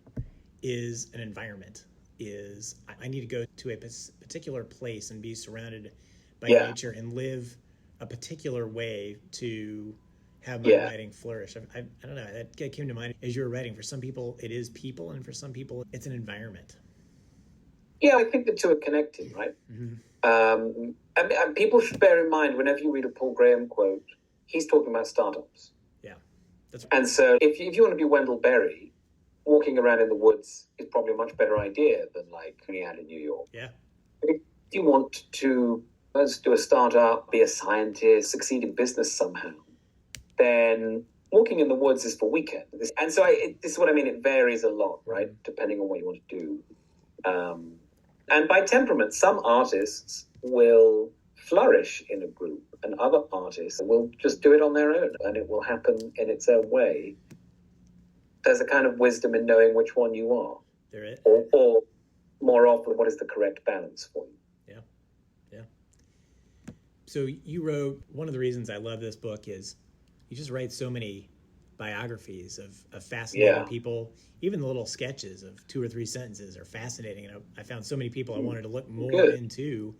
is an environment, I need to go to a particular place and be surrounded by nature and live a particular way to have my writing flourish. I don't know, that came to mind as you were writing. For some people, it is people, and for some people, it's an environment. Yeah, I think the two are connected, right? And people should bear in mind, whenever you read a Paul Graham quote, he's talking about startups. Yeah. That's right. And so if you want to be Wendell Berry, walking around in the woods is probably a much better idea than like hanging out in New York. Yeah. But if you want to do a startup, be a scientist, succeed in business somehow, then walking in the woods is for weekends. And so this is what I mean. It varies a lot, right? Depending on what you want to do. And by temperament, some artists will flourish in a group, and other artists will just do it on their own, and it will happen in its own way. There's a kind of wisdom in knowing which one you are. There is. Or more often, what is the correct balance for you? Yeah. So you wrote, one of the reasons I love this book is you just write so many biographies of fascinating people. Even the little sketches of 2 or 3 sentences are fascinating. And I found so many people I wanted to look more into.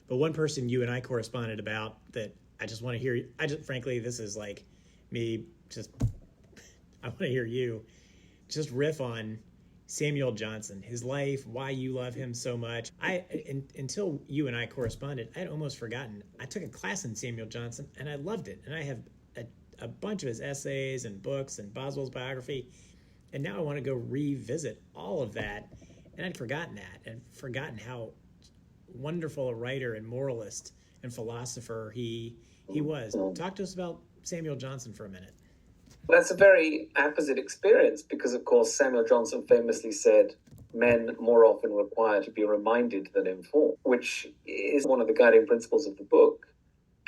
But one person you and I corresponded about that I just want to hear, frankly, this is like me I want to hear you just riff on Samuel Johnson, his life, why you love him so much. Until you and I corresponded, I had almost forgotten. I took a class in Samuel Johnson, and I loved it. And I have a bunch of his essays and books and Boswell's biography. And now I want to go revisit all of that. And I'd forgotten that, and forgotten how wonderful a writer and moralist and philosopher he was. Talk to us about Samuel Johnson for a minute. That's a very apposite experience, because, of course, Samuel Johnson famously said, men more often require to be reminded than informed, which is one of the guiding principles of the book.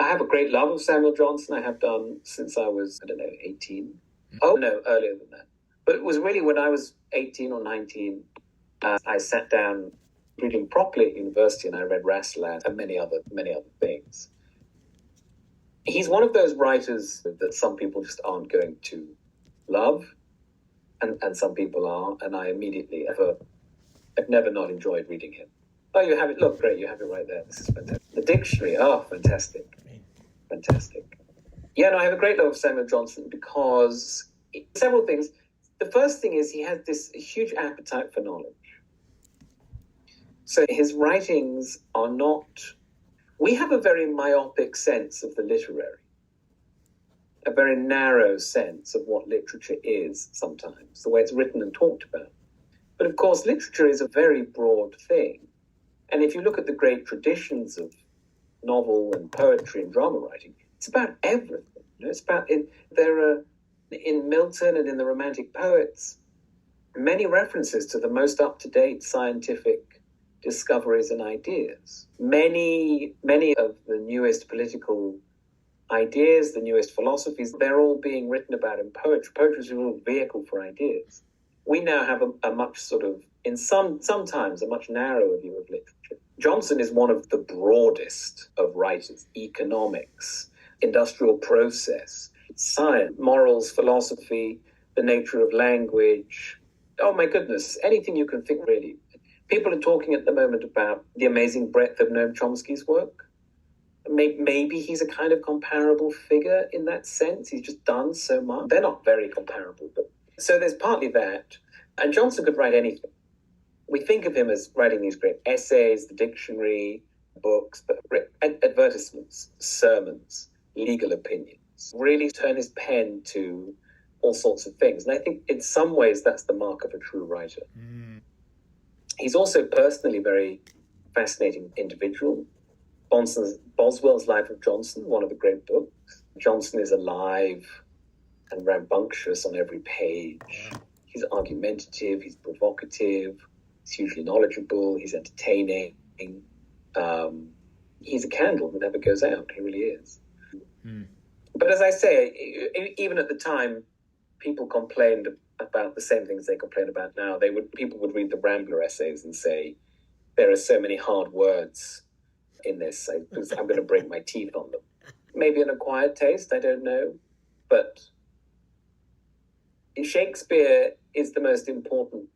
I have a great love of Samuel Johnson. I have done since I was, 18. Oh, no, earlier than that. But it was really when I was 18 or 19, I sat down reading properly at university, and I read Rassilon and many other things. He's one of those writers that some people just aren't going to love, and some people are, and I immediately I've never not enjoyed reading him. Oh, you have it. Look, great, you have it right there. This is fantastic. The dictionary, fantastic. Fantastic. Yeah, no, I have a great love of Samuel Johnson because several things. The first thing is he has this huge appetite for knowledge. So his writings are not... We have a very myopic sense of the literary, a very narrow sense of what literature is sometimes, the way it's written and talked about. But of course, literature is a very broad thing. And if you look at the great traditions of novel and poetry and drama writing, it's about everything. It's about in Milton and in the Romantic poets, many references to the most up-to-date scientific discoveries and ideas. Many of the newest political ideas, the newest philosophies, they're all being written about in poetry. Poetry is a real vehicle for ideas. We now have a much sort of, sometimes a much narrower view of literature. Johnson is one of the broadest of writers: economics, industrial process, science, morals, philosophy, the nature of language. Oh my goodness, anything you can think, really. People are talking at the moment about the amazing breadth of Noam Chomsky's work. Maybe he's a kind of comparable figure in that sense. He's just done so much. They're not very comparable, but so there's partly that. And Johnson could write anything. We think of him as writing these great essays, the dictionary, books, but advertisements, sermons, legal opinions, really turn his pen to all sorts of things. And I think in some ways that's the mark of a true writer. Mm. He's also personally very fascinating individual. Boswell's Life of Johnson, one of the great books. Johnson is alive and rambunctious on every page. He's argumentative, he's provocative, he's hugely knowledgeable, he's entertaining. He's a candle that never goes out. He really is. Mm. But as I say, even at the time, people complained about the same things they complain about now. People would read the Rambler essays and say, there are so many hard words in this, I'm going to break my teeth on them. Maybe an acquired taste, I don't know. But Shakespeare is the most important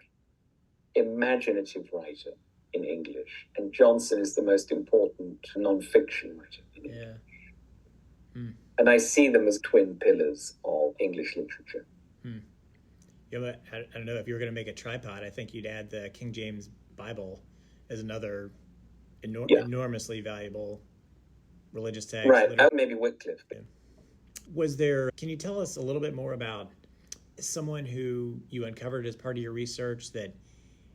imaginative writer in English, and Johnson is the most important non-fiction writer in English. Yeah. Mm. And I see them as twin pillars of English literature. Mm. Yeah, I don't know, if you were going to make a tripod, I think you'd add the King James Bible as another enormously valuable religious text. Right, maybe Wycliffe. Yeah. Can you tell us a little bit more about someone who you uncovered as part of your research that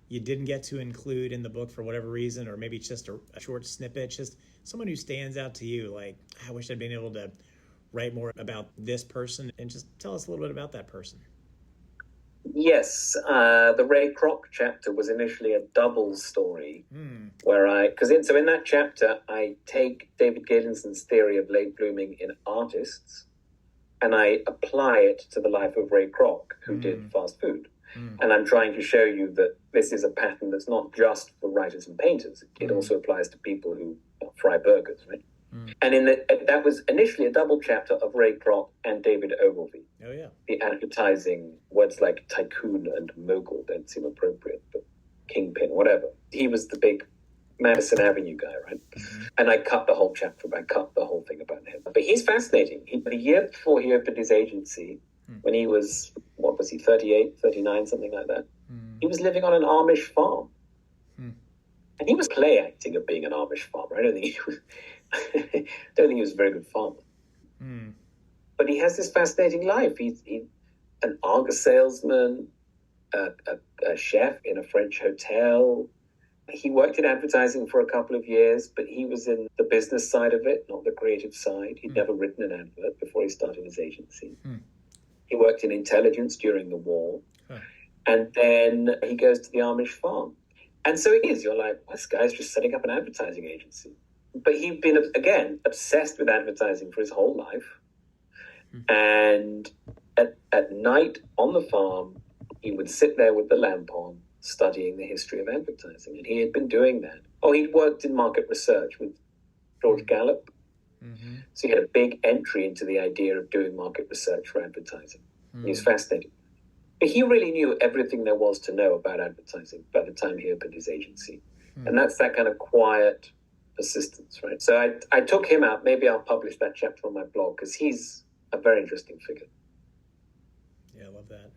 you didn't get to include in the book for whatever reason, or maybe it's just a short snippet, just someone who stands out to you, like, I wish I'd been able to write more about this person, and just tell us a little bit about that person. Yes, the Ray Kroc chapter was initially a double story, where so in that chapter, I take David Galensson's theory of late blooming in artists, and I apply it to the life of Ray Kroc, who did fast food. And I'm trying to show you that this is a pattern that's not just for writers and painters. It also applies to people who fry burgers, right? And that was initially a double chapter of Ray Kroc and David Ogilvy. Oh, yeah. The advertising, words like tycoon and mogul don't seem appropriate, but kingpin, whatever. He was the big Madison Avenue guy, right? Mm-hmm. And I cut the whole chapter, I cut the whole thing about him. But he's fascinating. The year before he opened his agency, when he was, 38, 39, something like that, he was living on an Amish farm. And he was play acting of being an Amish farmer. I don't think he was a very good farmer. But he has this fascinating life. He's an Argus salesman, a chef in a French hotel. He worked in advertising for a couple of years, but he was in the business side of it, not the creative side. He'd never written an advert before he started his agency. He worked in intelligence during the war. And then he goes to the Amish farm. And so it is. You're like, this guy's just setting up an advertising agency. But he'd been, again, obsessed with advertising for his whole life. And at night on the farm, he would sit there with the lamp on, studying the history of advertising. And he had been doing that. He'd worked in market research with George Gallup. So he had a big entry into the idea of doing market research for advertising. He was fascinated. But he really knew everything there was to know about advertising by the time he opened his agency. And that's that kind of quiet persistence, right? So I took him out. Maybe I'll publish that chapter on my blog, because he's a very interesting figure. Yeah, I love that.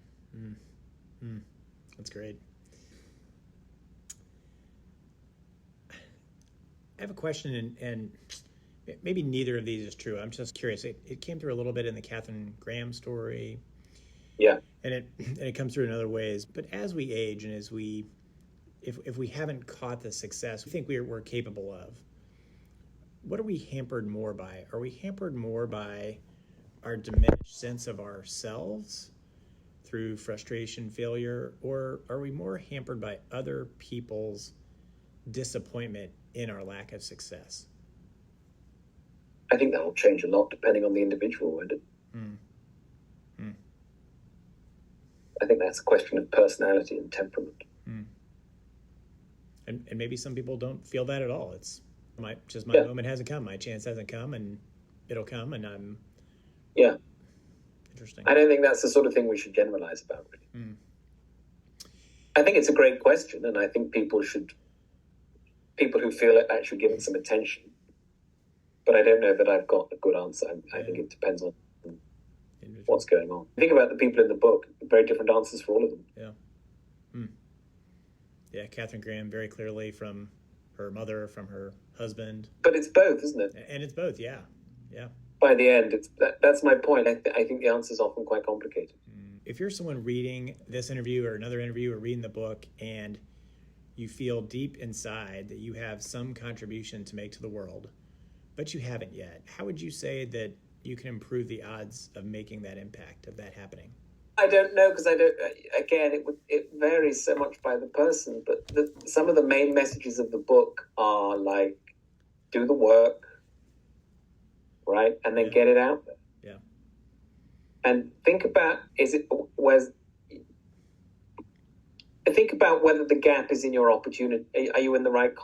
That's great. I have a question, and maybe neither of these is true. I'm just curious. It came through a little bit in the Katharine Graham story. Yeah. And it comes through in other ways. But as we age and as if we haven't caught the success we think we're capable of, what are we hampered more by? Are we hampered more by our diminished sense of ourselves through frustration, failure, or are we more hampered by other people's disappointment in our lack of success? I think that will change a lot depending on the individual, won't it? I think that's a question of personality and temperament. And maybe some people don't feel that at all. It's my moment hasn't come, my chance hasn't come, and it'll come, and I'm... Yeah. Interesting. I don't think that's the sort of thing we should generalize about, really. I think it's a great question, and I think people who feel it actually give it some attention. But I don't know that I've got a good answer. I think it depends on what's going on. Think about the people in the book, very different answers for all of them. Yeah. Yeah, Katharine Graham very clearly from her mother, from her husband. But it's both, isn't it? And it's both, yeah. Yeah. By the end, that's my point. I think the answer is often quite complicated. If you're someone reading this interview or another interview or reading the book and you feel deep inside that you have some contribution to make to the world, but you haven't yet, how would you say that you can improve the odds of making that impact, of that happening? I don't know, because it varies so much by the person, but some of the main messages of the book are like, do the work, right? And then get it out there. Yeah. And think about whether the gap is in your opportunity. Are you in the right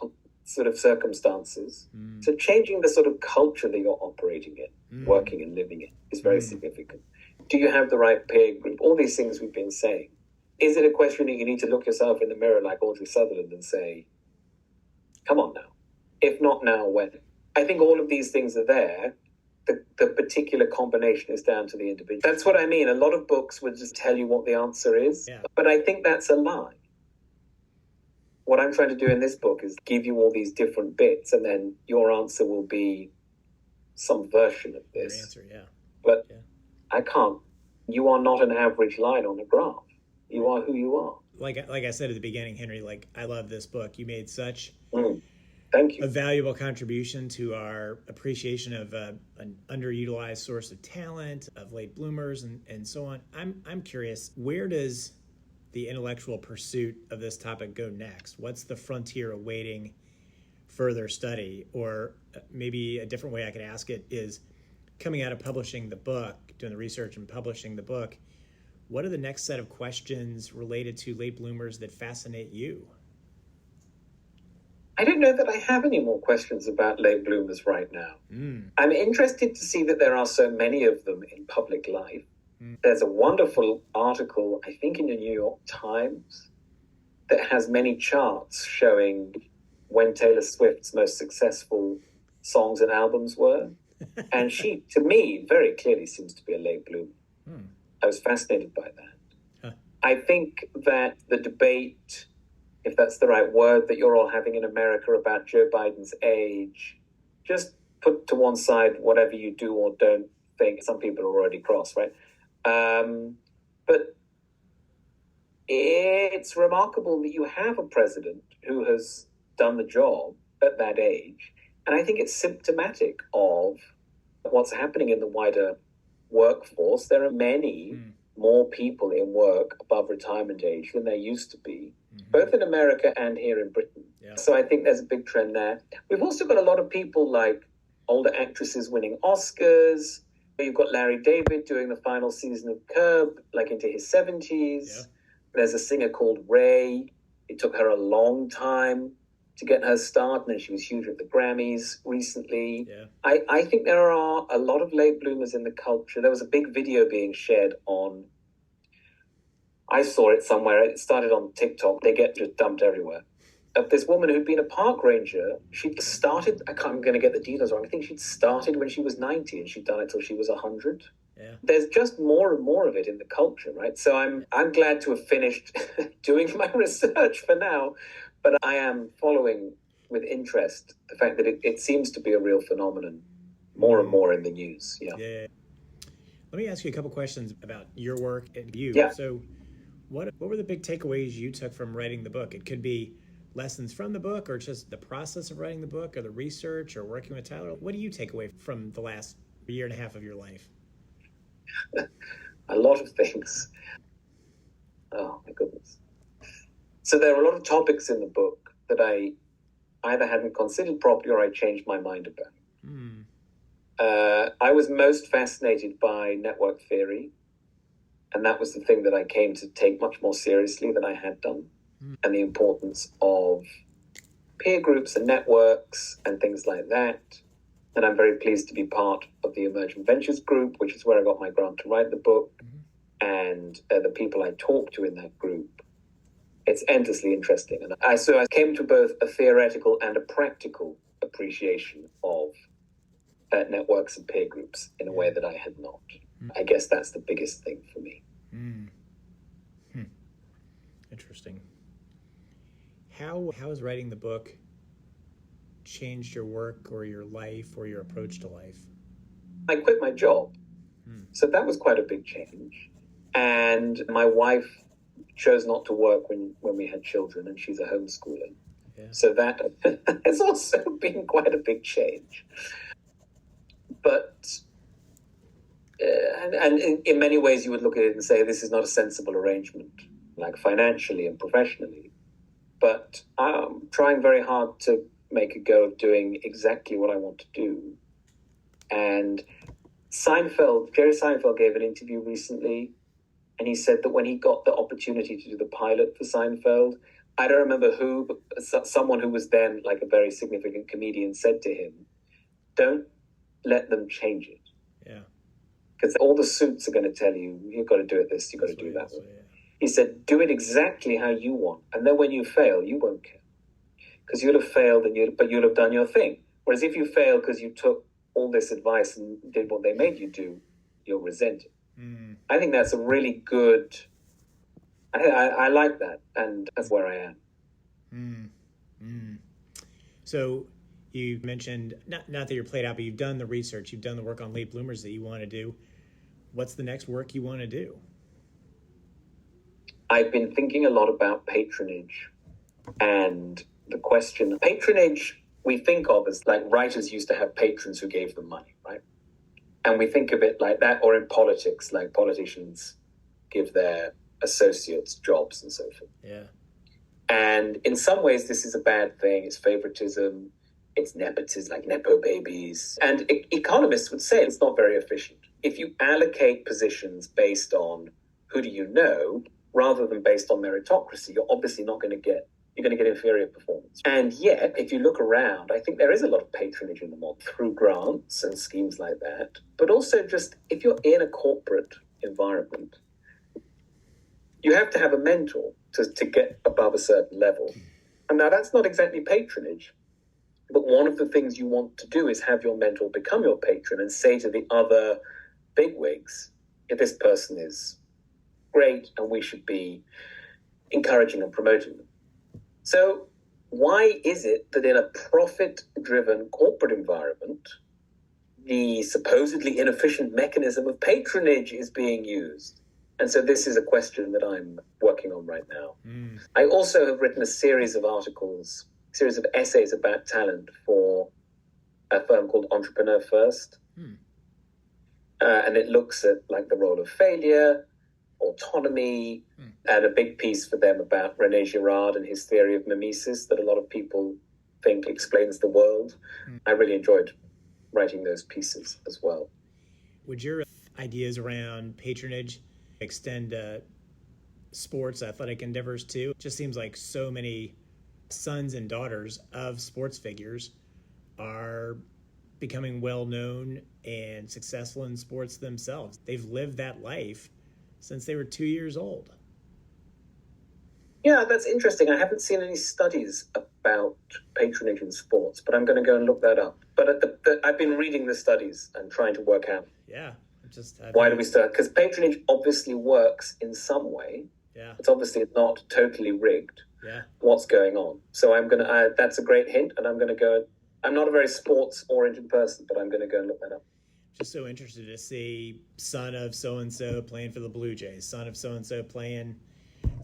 sort of circumstances? So changing the sort of culture that you're operating in, working and living in, is very significant. Do you have the right peer group? All these things we've been saying. Is it a question that you need to look yourself in the mirror like Audrey Sutherland and say, come on now? If not now, when? I think all of these things are there. The particular combination is down to the individual. That's what I mean. A lot of books would just tell you what the answer is. Yeah. But I think that's a lie. What I'm trying to do in this book is give you all these different bits, and then your answer will be some version of this. Your answer, yeah. But I can't. You are not an average line on a graph. You are who you are. Like I said at the beginning, Henry, like, I love this book. You made such Thank you. a valuable contribution to our appreciation of an underutilized source of talent, of late bloomers, and so on. I'm curious, where does the intellectual pursuit of this topic go next? What's the frontier awaiting further study? Or maybe a different way I could ask it is, coming out of publishing the book, doing the research and publishing the book, what are the next set of questions related to late bloomers that fascinate you? I don't know that I have any more questions about late bloomers right now. I'm interested to see that there are so many of them in public life. There's a wonderful article, I think in the New York Times, that has many charts showing when Taylor Swift's most successful songs and albums were. And she, to me, very clearly seems to be a late bloomer. I was fascinated by that. I think that the debate, if that's the right word, that you're all having in America about Joe Biden's age, just put to one side whatever you do or don't think. Some people are already cross, right? But it's remarkable that you have a president who has done the job at that age. And I think it's symptomatic of what's happening in the wider workforce. There are many more people in work above retirement age than there used to be, both in America and here in Britain. Yeah. So I think there's a big trend there. We've also got a lot of people like older actresses winning Oscars. You've got Larry David doing the final season of Curb, like into his 70s. Yeah. There's a singer called Ray. It took her a long time to get her start, and then she was huge at the Grammys recently. Yeah. I think there are a lot of late bloomers in the culture. There was a big video being shared on, I saw it somewhere, it started on TikTok, they get just dumped everywhere, of this woman who'd been a park ranger. She'd started, I'm going to get the details wrong, I think she'd started when she was 90 and she'd done it till she was 100. Yeah. There's just more and more of it in the culture, right? So I'm glad to have finished doing my research for now, but I am following with interest the fact that it seems to be a real phenomenon more and more in the news. Yeah. Let me ask you a couple questions about your work and you. Yeah. So what were the big takeaways you took from writing the book? It could be lessons from the book, or just the process of writing the book, or the research, or working with Tyler. What do you take away from the last year and a half of your life? A lot of things. Oh my goodness. So there are a lot of topics in the book that I either hadn't considered properly or I changed my mind about. I was most fascinated by network theory, and that was the thing that I came to take much more seriously than I had done, and the importance of peer groups and networks and things like that. And I'm very pleased to be part of the Emergent Ventures group, which is where I got my grant to write the book. And the people I talked to in that group, it's endlessly interesting. And I came to both a theoretical and a practical appreciation of networks and peer groups in a way that I had not. I guess that's the biggest thing for me. Interesting. How has writing the book changed your work or your life or your approach to life? I quit my job. So that was quite a big change. And my wife chose not to work when we had children, and she's a homeschooler. Yeah. So that has also been quite a big change. But, and in many ways you would look at it and say, this is not a sensible arrangement, like financially and professionally. But I'm trying very hard to make a go of doing exactly what I want to do. And Jerry Seinfeld gave an interview recently, and he said that when he got the opportunity to do the pilot for Seinfeld, I don't remember who, but someone who was then like a very significant comedian said to him, don't let them change it. Yeah. Because all the suits are going to tell you, you've got to do it this, you've got to do that. Yeah. He said, do it exactly how you want. And then when you fail, you won't care. Because you'll have failed, but you'll have done your thing. Whereas if you fail because you took all this advice and did what they made you do, you'll resent it. I think that's a really good... I like that, and that's where I am. So you mentioned, not that you're played out, but you've done the research, you've done the work on late bloomers that you want to do. What's the next work you want to do? I've been thinking a lot about patronage, and the question, patronage we think of as like writers used to have patrons who gave them money, right? And we think of it like that, or in politics, like politicians give their associates jobs and so forth. Yeah. And in some ways, this is a bad thing. It's favoritism. It's nepotism, like nepo babies. And economists would say it's not very efficient. If you allocate positions based on who do you know, rather than based on meritocracy, you're obviously not going to get, you're going to get inferior performance. And yet, if you look around, I think there is a lot of patronage in the model through grants and schemes like that. But also just, if you're in a corporate environment, you have to have a mentor to get above a certain level. And now that's not exactly patronage, but one of the things you want to do is have your mentor become your patron and say to the other bigwigs, if this person is great and we should be encouraging and promoting them. So why is it that in a profit-driven corporate environment, the supposedly inefficient mechanism of patronage is being used? And so this is a question that I'm working on right now. I also have written a series of articles, series of essays about talent for a firm called Entrepreneur First. And it looks at like the role of failure, autonomy, and a big piece for them about René Girard and his theory of mimesis that a lot of people think explains the world. I really enjoyed writing those pieces as well. Would your ideas around patronage extend sports, athletic endeavors too? It just seems like so many sons and daughters of sports figures are becoming well-known and successful in sports themselves. They've lived that life since they were 2 years old. Yeah, that's interesting. I haven't seen any studies about patronage in sports, but I'm going to go and look that up. But I've been reading the studies and trying to work out. Yeah, Why do we start? Because patronage obviously works in some way. Yeah. It's obviously not totally rigged. Yeah. What's going on? So I'm gonna. That's a great hint, and I'm gonna go. I'm not a very sports-oriented person, but I'm gonna go and look that up. Just so interested to see son of so and so playing for the Blue Jays, son of so and so playing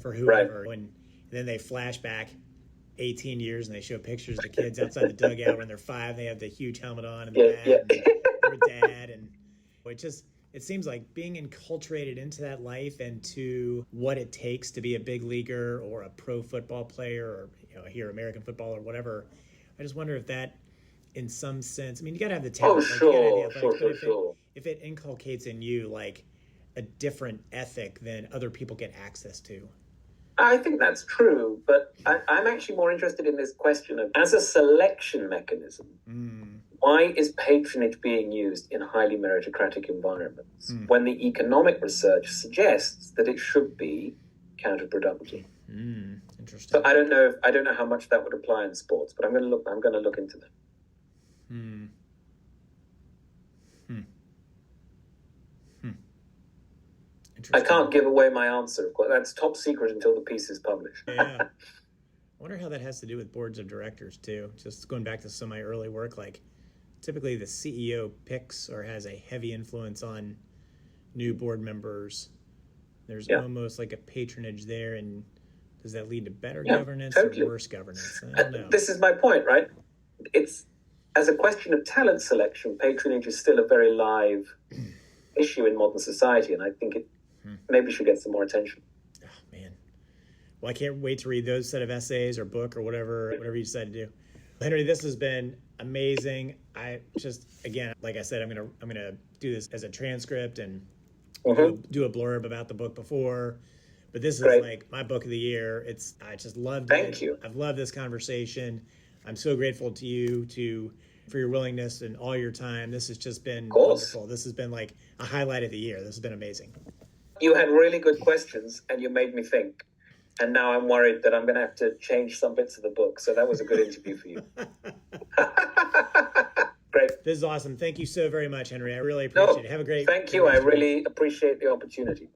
for whoever. Right. And then they flash back 18 years and they show pictures of the kids outside the dugout when they're 5. They have the huge helmet on and the bat and their dad, and it seems like being enculturated into that life and to what it takes to be a big leaguer or a pro football player or here American football or whatever. I just wonder if that, in some sense, I mean, you got to have the talent. Sure. If it inculcates in you like a different ethic than other people get access to. I think that's true, but I'm actually more interested in this question of, as a selection mechanism, why is patronage being used in highly meritocratic environments when the economic research suggests that it should be counterproductive? Interesting. So I don't know how much that would apply in sports, but I'm going to look into that. I can't give away my answer, of course. That's top secret until the piece is published. Yeah. I wonder how that has to do with boards of directors, too. Just going back to some of my early work, like typically the CEO picks or has a heavy influence on new board members. There's almost like a patronage there, and does that lead to better governance or worse governance? I don't know. This is my point, right? It's, as a question of talent selection, patronage is still a very live issue in modern society, and I think it maybe should get some more attention. Oh, man. Well, I can't wait to read those set of essays or book or whatever you decide to do. Henry, this has been amazing. I just, again, like I said, I'm gonna do this as a transcript and do a blurb about the book before. But this is like my book of the year. I just loved it. Thank you. I've loved this conversation. I'm so grateful to you for your willingness and all your time. This has just been wonderful. This has been like a highlight of the year. This has been amazing. You had really good questions and you made me think. And now I'm worried that I'm going to have to change some bits of the book. So that was a good interview for you. Great. This is awesome. Thank you so very much, Henry. I really appreciate it. Have a great Thank you. I really appreciate the opportunity.